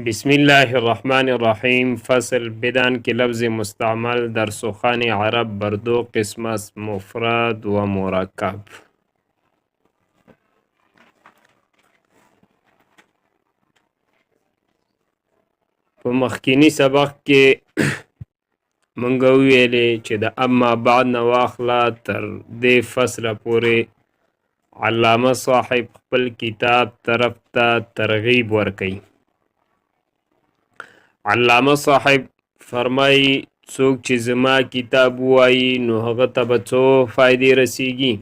بسم الله الرحمن الرحیم. فصل بدان کې لفظ مستعمل در سخن عرب بر دو قسم است، مفرد و مرکب. په مخکینی سبق کې مونږ ویلې چې د اما بعد نه واخله تر دې فصله پورې علامه صاحب خپل کتاب طرف ته ترغیب ورکوي. علامه صاحب فرمایي څوک چې زما کتاب وایي نو هغه ته به څو فایدې رسیږي؟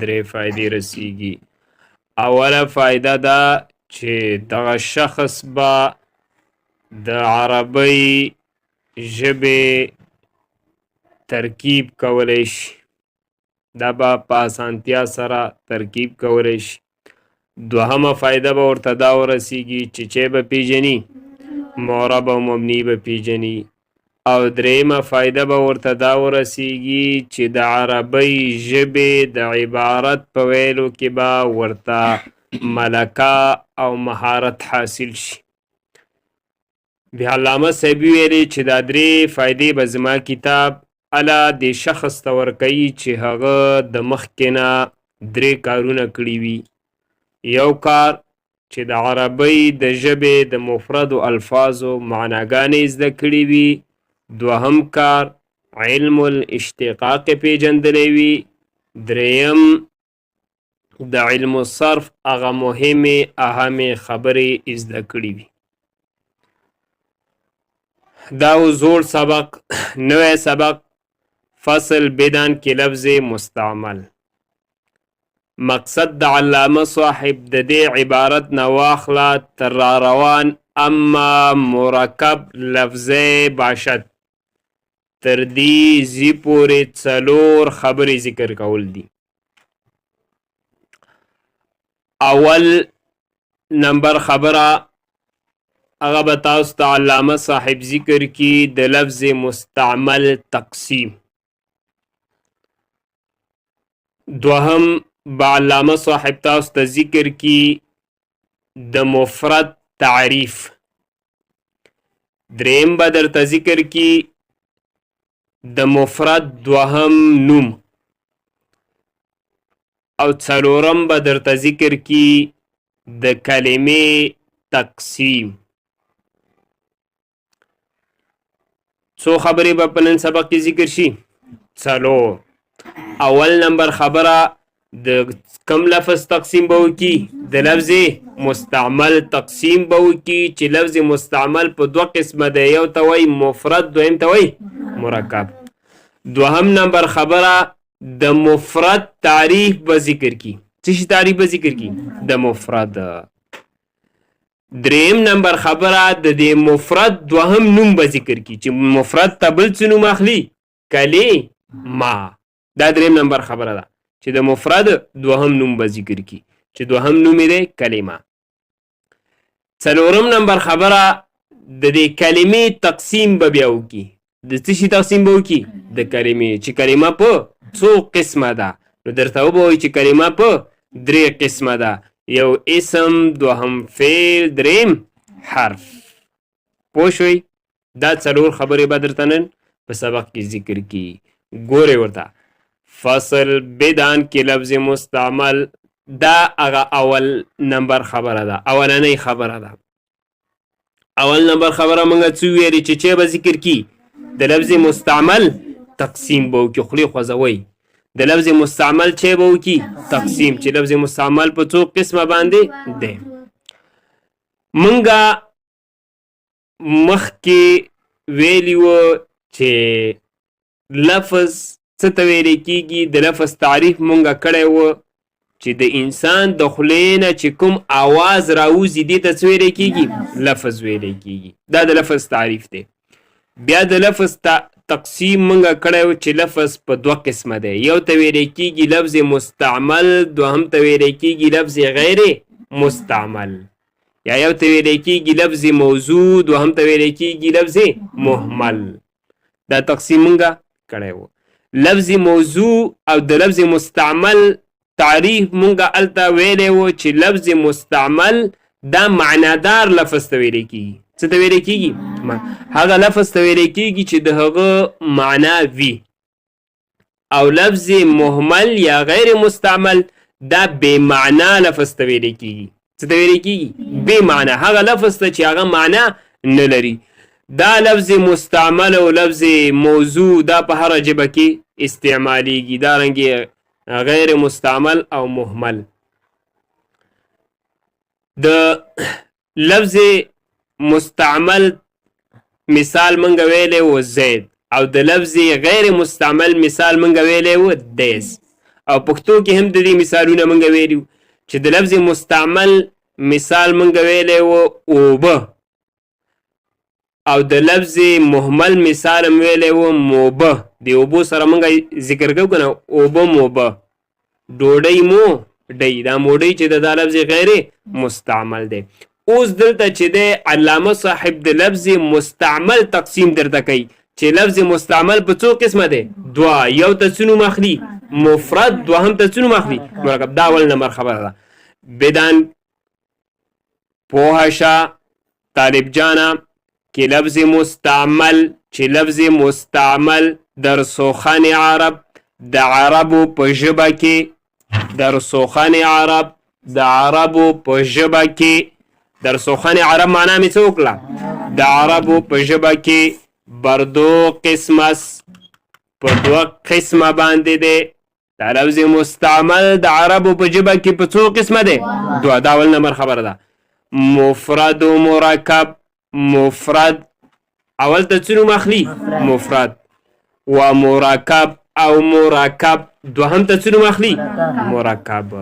3 فایدې رسیږي. اوله فایده دا چې دغه شخص به د عربی ژبې ترکیب کولی شي، دا به په اسانتیا سره ترکیب کولی شي. دوهمه فایده به ورته دا ورسیږي چې به پیژني، معرب او مبني به پیژني. او دریمه فایده به ورته دا ورسیږي چې د عربی ژبې د عبارت په ویلو کې به ورته ملکه او مهارت حاصل شي. بیا علامه صاحب ویلي چې دا 3 فایدې به زما کتاب الا د شخص ته ورکوي چې هغه د مخکې نه 3 کارونه کړي وي. یو کار چې د عربی د ژبې د مفردو الفاظو معناګانې زده کړي وي. دوهم کار علم الاشتقاق پیژندلی وي. دریم د علم الصرف هغه مهمې اهمې خبرې زده کړي وي. دا زوړ سبق، نوی سبق فصل بدان کې لفظ مستعمل. مقصد د علامه صاحب د دې عبارت نه واخله تر را روان اما مرکب لفظه باشد تر دې زی پورې 4 خبرې ذکر کول دي. اول نمبر خبره هغه به تاسو ته علامه صاحب ذکر کی د لفظ مستعمل تقسیم. دوهم با علامه صاحب تاسو ته ذکر کی د مفرد تعریف. دریم به درته ذکر کی د مفرد دوهم نوم. او څلورم به درته ذکر کی د کلمې تقسیم. څو خبرې به په نن سبق کې ذکر شي؟ 4. اول نمبر خبره د کم لفظ تقسیم به وکي؟ د لفظ مستعمل تقسیم به وکي چې لفظ مستعمل په 2 قسمه ده، یو ته وایي مفرد، دویم ته وایي مرکب. دوهم نمبر خبره د مفرد تعریف به ذکر کی. څه شي تعریف به ذکر کی؟ د مفرد. دریم نمبر خبره د دې مفرد دوهم نوم به ذکر کی چې مفرد ته بل څه نوم اخلي؟ کلمه. دا دریم نمبر خبره ده چې د مفرد دوهم نوم به ذکر کی چې دوهم نوم یې دی کلمه. څلورم نمبر خبره د دې کلمې تقسیم به بیا وکي. د څه شي تقسیم به وکي؟ د کلمې. چې کلمه په څو قسمه ده نو درته وبوي چې کلمه په 3 قسمه ده، یو اسم، دوهم فعل، دریم حرف. پوه شوي؟ دا 4 خبرې به درته نن په سبق کې ذکر کی. ګورې ورته فصل بدان کې لفظ مستعمل دا هغه اول نمبر خبره ده، اولنۍ خبره ده. اول نمبر خبره مونږ څه ویلي چې به ذکر کی؟ د لفظ مستعمل تقسیم به وکي. خولې خوځوئ. د لفظ مستعمل به وکي؟ تقسیم. چې لفظ مستعمل په 2 قسمه باندې ده. مونږ مخکې ویلي و چې لفظ څه ته ویل کېږي. د لفظ تعریف مونږ کړی و چې د انسان د خولې نه چې کوم آواز راوځي دې ته څه ویل کېږي؟ لفظ ویل کېږي. دا د لفظ تعریف دی. بیا د لفظ تقسیم مونږ کړی و چې لفظ په 2 قسمه دی، یو ته ویل کېږي لفظ مستعمل، دوهم ته ویل کېږي لفظ غیر مستعمل. یا یو ته ویل کېږي لفظ موضوع، دوهم ته ویل کېږي لفظ مهمل. دا تقسیم مونږ کړی و. لفظ موضوع او د لفظ مستعمل تعریف مونږ الته ویلی و چې لفظ مستعمل دا معنادار لفظ ته ویل کیږي. څه ته ویل کیږي؟ هغه لفظ ته ویل کیږي چې د هغه معنا وي. او لفظ مهمل یا غیر مستعمل دا بې معنا لفظ ته ویل کیږي. څه ته ویل کیږي؟ بې معنا. هغه لفظ ته چې هغه معنا نه لري. دا لفظ مستعمل او لفظ موضوع دا په هر ژبه کې استعمالیږي. دارنګې غیر مستعمل او مهمل. د لفظ مستعمل مثال منګه ویلې و زید، او د لفظ غیر مستعمل مثال منګه ویلې و دیس. او پښتو کې هم د دې مثالونه منګه ویلو چې د لفظ مستعمل مثال منګه ویلې و اوبه، او د لفظ مهمل مثال هم ویلې و موبه. د اوبو سره منګه ذکر کوو کنه، اوبه موبه. ډوډۍ مو ډۍ، دا موډۍ چې دا لفظ غیر مستعمل دی. اوس دلته چې دی علامه صاحب د لفظ مستعمل تقسیم درته کوي چې لفظ مستعمل په څو قسمه دی؟ دوه. یو ته څه نوم اخلي؟ مفرد. دوهم ته څه نوم اخلي؟ مرکب. دا اول نمبر خبره ده. بدان پوه شه طالب جانه کې لفظ مستعمل چې لفظ مستعمل در سخن عرب د عربو په ژبه کې، در سخن عرب د عربو په ژبه کې، در سخن عرب معنا مې څه وکړه؟ د عربو په ژبه کې بر دو قسمس، په دوه قسمه باندې دی. دا لفظ مستعمل د عربو په ژبه کې په څو قسمه دی؟ دوه. دا اول نمبر خبره ده. مفرد و مرکب. مفرد اول ته څه نوم اخلي؟ مفرد. و مرکب او مرکب دوهم ته څه نوم اخلي؟ مرکب.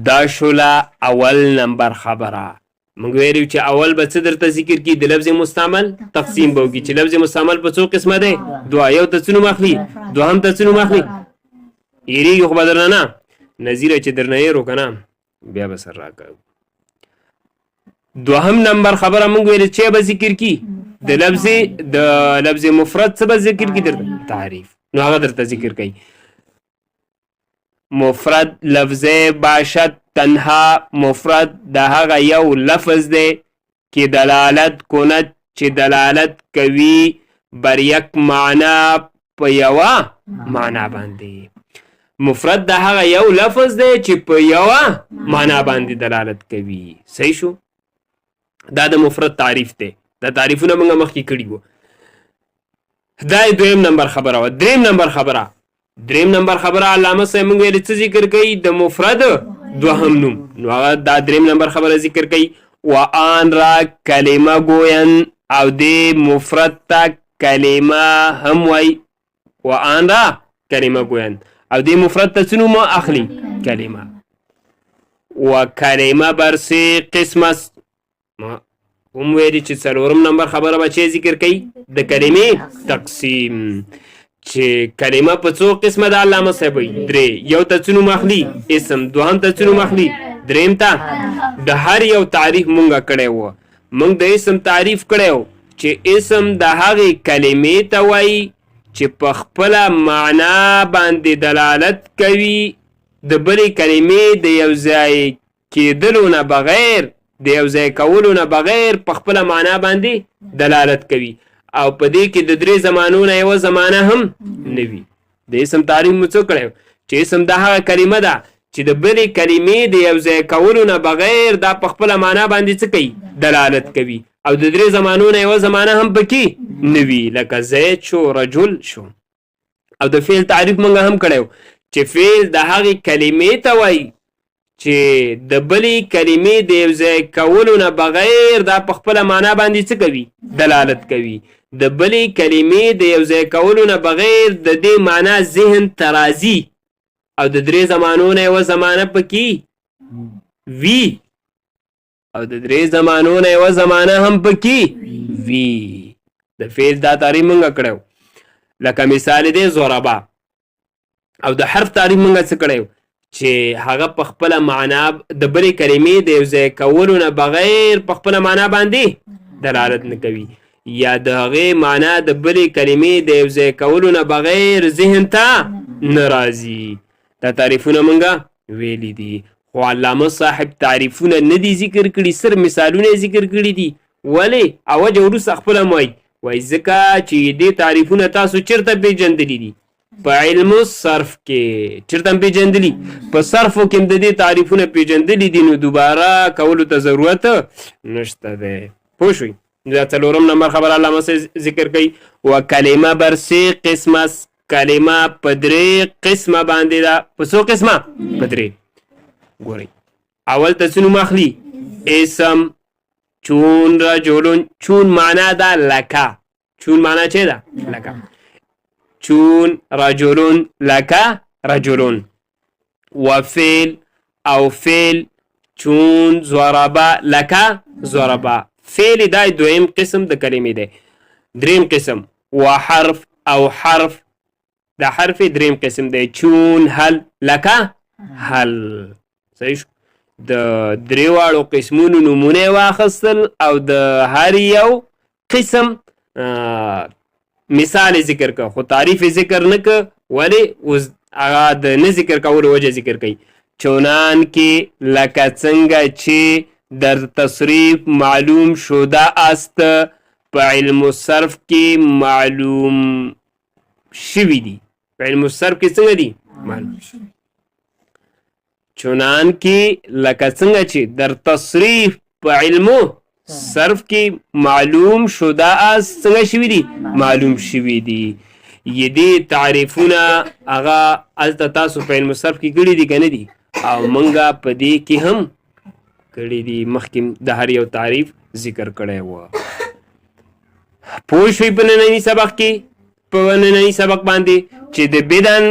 دا شوله اول نمبر خبره. موږ ویلو چې اول به څه درته ذکر کړي؟ د لفظ مستعمل تقسیم به وکړي چې لفظ مستعمل په څو قسمه دی؟ دوه. یو ته څه نوم اخلي؟ دوهم ته څه نوم اخلي؟ یېرېږي خو به درنه نه نظیره چې درنه یېرو که نه بیا به سر راکوو. دوهم نمبر خبره موږ ویل چې به ذکر کړي د لفظ مفرد څه به ذکر کړي؟ درته تعریف. نو هغه درته ذکر کوي. مفرد لفظ باشد تنها. مفرد د هغه یو لفظ دی چې دلالت کند چې دلالت کوي بر یک معنا په یوه معنا باندې. مفرد د هغه یو لفظ دی چې په یوه معنا باندې دلالت کوي. صحیح شو؟ دا د مفرد تعریف دی. دا تعریفونه موږ مخکې کړي وو. دا دویم نمبر خبره وه. دریم نمبر خبره علامه صاحب موږ ویلې څه ذکر کوي؟ د مفرد دوهم نوم. نو هغه دا دریم نمبر خبره ذکر کوي. و آن را کلمه گوین، او دې مفرد ته کلمه هم وای. و آن را کلمه گوین او دې مفرد ته څه نوم اخلي؟ کلمه. و کلمه بر سه قسم است. هم ویلي چې څلورم نمبر خبره به چې ذکر کوي؟ د کلمې تقسیم. چې کلمه په څو قسمه ده علامه صاحب؟ درې. یو ته څه نوم اخلي؟ اسم. دوهم ته څه نوم اخلي؟ دریم ته. د هر یو تعریف مونږه کړی و. مونږ د اسم تعریف کړی و چې اسم د هغې کلمې ته وایي چې په خپله معنا باندې دلالت کوي د بلې کلمې د یو ځای کېدلو نه بغیر، د یو ځای کولو نه بغیر په خپله معنا باندې دلالت کوي. او په دې کې د درې زمانو نه یوه زمانه هم نه وي. د اسم تعریف مو څه کړی چې اسم د هغه کلمه ده چې د بلې کلمې د یو ځای کولو نه بغیر دا په خپله معنا باندې څه کوي؟ دلالت کوي. او د درې زمانو نه یوه زمانه هم پکې نه وي، لکه زید شو، رجل شو. او د فعل تعریف موږ هم کړی چې فعل د هغې کلمې ته وایي چې د بلې کلمې د یو ځای کولو نه بغیر دا په خپله معنا باندې څه کوي؟ دلالت کوي. د بلې کلمې د یو ځای کولو نه بغیر د دې معنا ذهن ته راځي او د درې زمانو نه یوه زمانه پکې وي، او د درې زمانو نه یوه زمانه هم پکې وي. د فعل دا تعریف موږ کړی لکه مثال دی ضربه. او د حرف تعریف موږ څه کړی چې هغه په خپله معنا د بلې کلمې د یو ځای کولو نه بغیر په خپله معنا باندې دلالت نه کوي، یا د هغې معنا د بلې کلمې د یو ځای کولو نه بغیر ذهن ته نه راځي. دا تعریفونه موږ ویلي دي. خو علامه صاحب تعریفونه نه دي ذکر کړي، صرف مثالونه ذکر کړي دي. ولې اوجه وروسته خپله وایي ځکه چې دې تعریفونه تاسو چېرته پېژندلي دي؟ په علم الصرف کې. چېرته هم پېژندلي؟ په صرفو کې هم د دې تعریفونه پېژندلي دي، نو دوباره کولو ته ضرورت نشته دی. پوه شوئ؟ دا 4 نمبر خبر علامه ذکر کوي. و کلمه بر 3 قسمه، کلمه په 3 قسمه باندې ده. په څو قسمه؟ په 3. ګورئ اول ته څه نوم اخلي؟ اسم. چون رجلون، چون معنا ده لکه. چون معنا چه ده؟ لکه. چون رجلون لکه رجلون. و فعل او فعل چون ضربه لکه ضربه. فعل دا دویم قسم د کلمې دی. دریم قسم و حرف او حرف، دا حرف دریم قسم دی. چون هل لکه هل. صحیح شو؟ د دریواړو قسمونو نمونه واخیستل او د هر یو قسم مثال ذکر که، خو تعریف ذکر نه که. ولې اوس هغه د نه ذکر کولو وجه ذکر کوي. چونان کې لکه څنګه چې در تصریف معلوم شده است، په علم الصرف کې معلوم شوي دي. په علم الصرف کې څنګه دي؟ معلوم. چونان کې لکه څنګه چې در تصریف په علم صرف کې معلوم شده است، څنګه شوي دي؟ معلوم شوي دي. دې تعریفونه هغه هلته تاسو په علم صرف کې کړي دي که نه دي؟ او موږ په دې کې هم کړي دي. مخکې د هر یو تعریف ذکر کړی و. پوه شوئ په ننني سبق کې؟ په ننني سبق باندې چې د بدن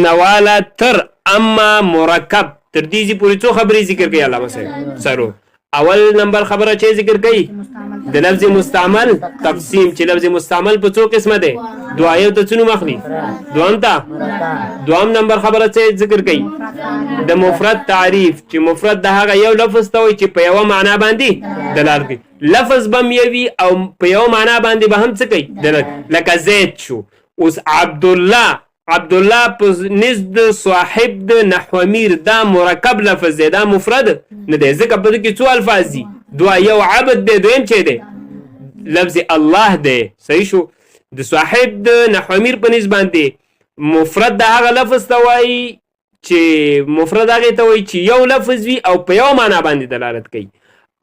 نواله تر اما مرکب تر دې پورې څو خبرې ذکر کوي علامه صاحب سرو. اول نمبر خبره چې ذکر کوي د لفظ مستعمل تقسیم، چې لفظ مستعمل په څو قسمه دی؟ یو ته څه نوم اخلي؟ دویم ته. دویم نمبر خبره چې ذکر کوي د مفرد تعریف، چې مفرد د هغه یو لفظ ته وایي چې په یوه معنا باندې دلالت کوي. لفظ به هم یوي او په یوه معنا باندې به هم څه کوي؟ دلالت. لکه زید شو. اوس عبدالله، عبدالله په نزد صاحب د نحومیر دا مرکب لفظ دی، دا مفرد نه دی، ځکه په دې کې څو الفاظ دي؟ یو عبد دی، دویم چې دی لفظ الله دی. صحیح شو؟ د صاحب د نحومیر په نسبت باندې مفرد د هغه لفظ ته وایي چې مفرد هغې ته وایي چې یو لفظ وي او په یو معنا باندې دلالت کوي.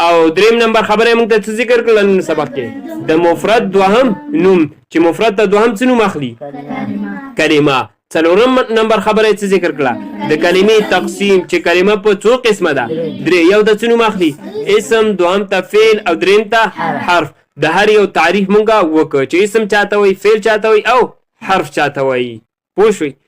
او دریم نمبر خبره موږ ته څه ذکر کړل نن سبق کې؟ د مفرد دوهم نوم، چې مفرد ته دوهم څه نوم اخلي؟ کلمه. څلورم نمبر خبره څه ذکر کړه؟ د کلمې تقسیم، چې کلمه په څو قسمه ده؟ درې. یو ته څه نوم اخلي؟ اسم، دوهم ته فعل او دریم ته حرف. د هر یو تعریف مونږه وکړو چې اسم چاته وایي، فعل چاته وایي او حرف چاته وایي. پوه شوئ؟